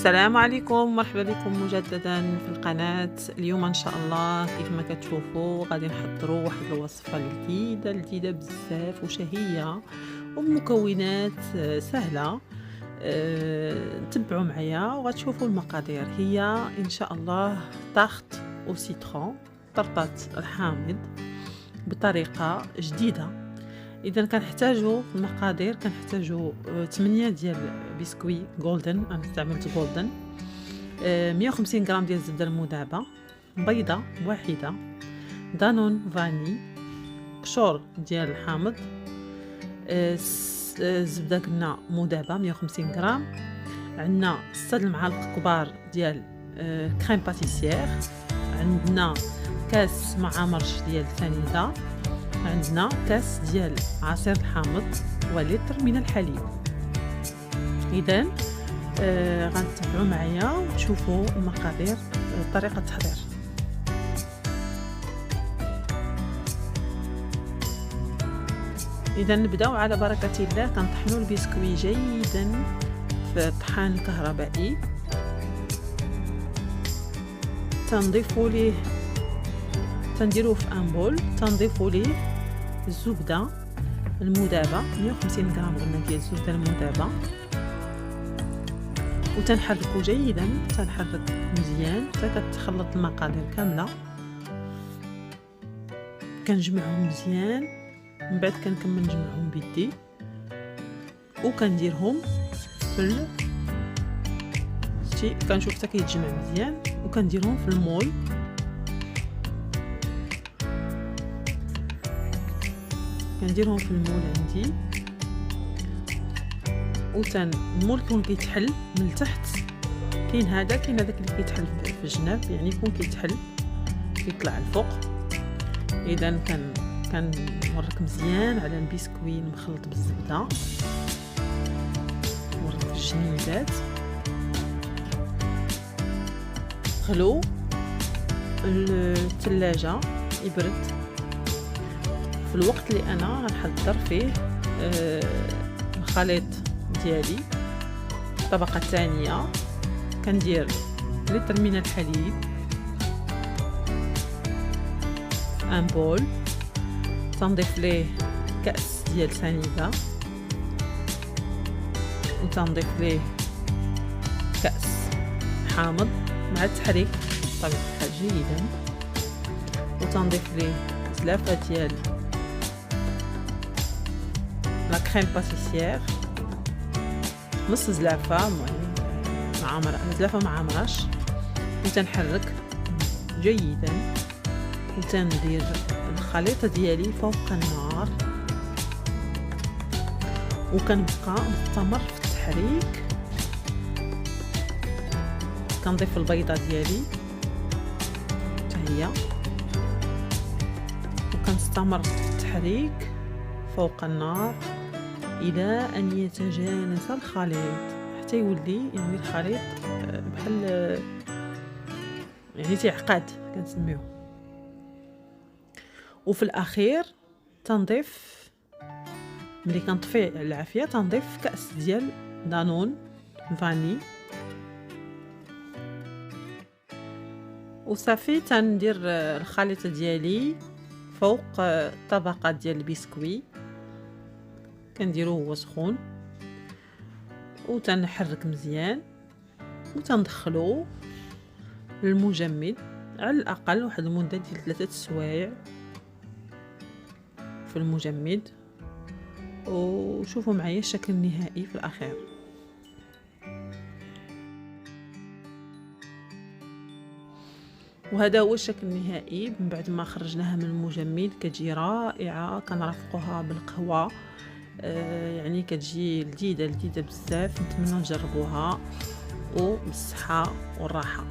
السلام عليكم، مرحبا بكم مجددا في القناة. اليوم ان شاء الله كيف ما كتشوفوا غادي نحضروا واحد الوصفة جديدة بزاف وشهية وبمكونات سهلة. تبعوا معايا وغتشوفوا المقادير. هي ان شاء الله طاخت او سيترون، طرطة الحامض بطريقة جديدة. اذا كنحتاجوا في المقادير كنحتاجوا 8 ديال بسكوي جولدن، انا استعملت جولدن، 150 غرام ديال الزبده المذابه، بيضه واحده، دانون فاني، قشور ديال الحامض، زبده قلنا مذابه 150 غرام، عندنا 6 المعالق كبار ديال كريم باتيسير، عندنا كاس مع مرش ديال سنيده، عندنا كاس ديال عصير الحامض ولتر من الحليب. اذا غنتبعوا معايا وتشوفوا المقادير، طريقه التحضير. اذا نبداو على بركه الله. كنطحنوا البسكوي جيدا في طحان كهربائي، تنضيفوا ليه، تنديروه في انبول، تنضيفوا ليه الزبده المذابه 150 غرام قلنا ديال الزبده المذابه، وتنحركوا جيدا، تنحرك مزيان حتى كتخلط المقادير كامله. كنجمعهم مزيان، من بعد كنكمل نجمعهم بيدي وكنديرهم في كنشوف حتى كيتجمع مزيان وكنديرهم في المول. كنديرهم في المول عندي، المول يكون كيتحل من التحت. كاين هذاك اللي كيتحل في الجناب، يعني يكون كيتحل كيطلع الفوق. اذا كنورك مزيان على البسكوي المخلط بالزبده، نورك في الجنيدات. خلو الثلاجه يبرد. في الوقت اللي انا غنحضر فيه الخليط ديالي، الطبقه الثانيه كندير لتر من الحليب في ان بول، تنضيف ليه كاس ديال سنيده، وتنضيف ليه كاس حامض مع التحريك بطبيعه الحال جيدا، وتنضيف ليه زلافه ديال لا كريم باتيسير، نص زلافه، المهم زلافه مع مرش، وتنحرك جيدا، وتندير الخليط ديالي فوق النار، وكنبقى مستمر في التحريك. كنضيف البيضه ديالي حتى هي، وكنستمر في التحريك فوق النار الى ان يتجانس الخليط، حتى يولي يعني الخليط بحال يعني تعقد كنسميوه. وفي الاخير تنضيف، ملي كنطفي العافيه، تنضيف كاس ديال دانون فاني، وصافي. تندير الخليط ديالي فوق طبقه ديال البسكوي، كنديروه هو سخون، وتنحرك مزيان، وتندخلو للمجمد على الاقل واحد المده ديال 3 سوايع في المجمد. وشوفوا معايا الشكل النهائي في الاخير. وهذا هو الشكل النهائي من بعد ما خرجناها من المجمد. كتجي رائعه، كنرافقوها بالقهوه، يعني كتجي لذيذه بزاف. نتمنى نجربوها وبالصحه والراحه.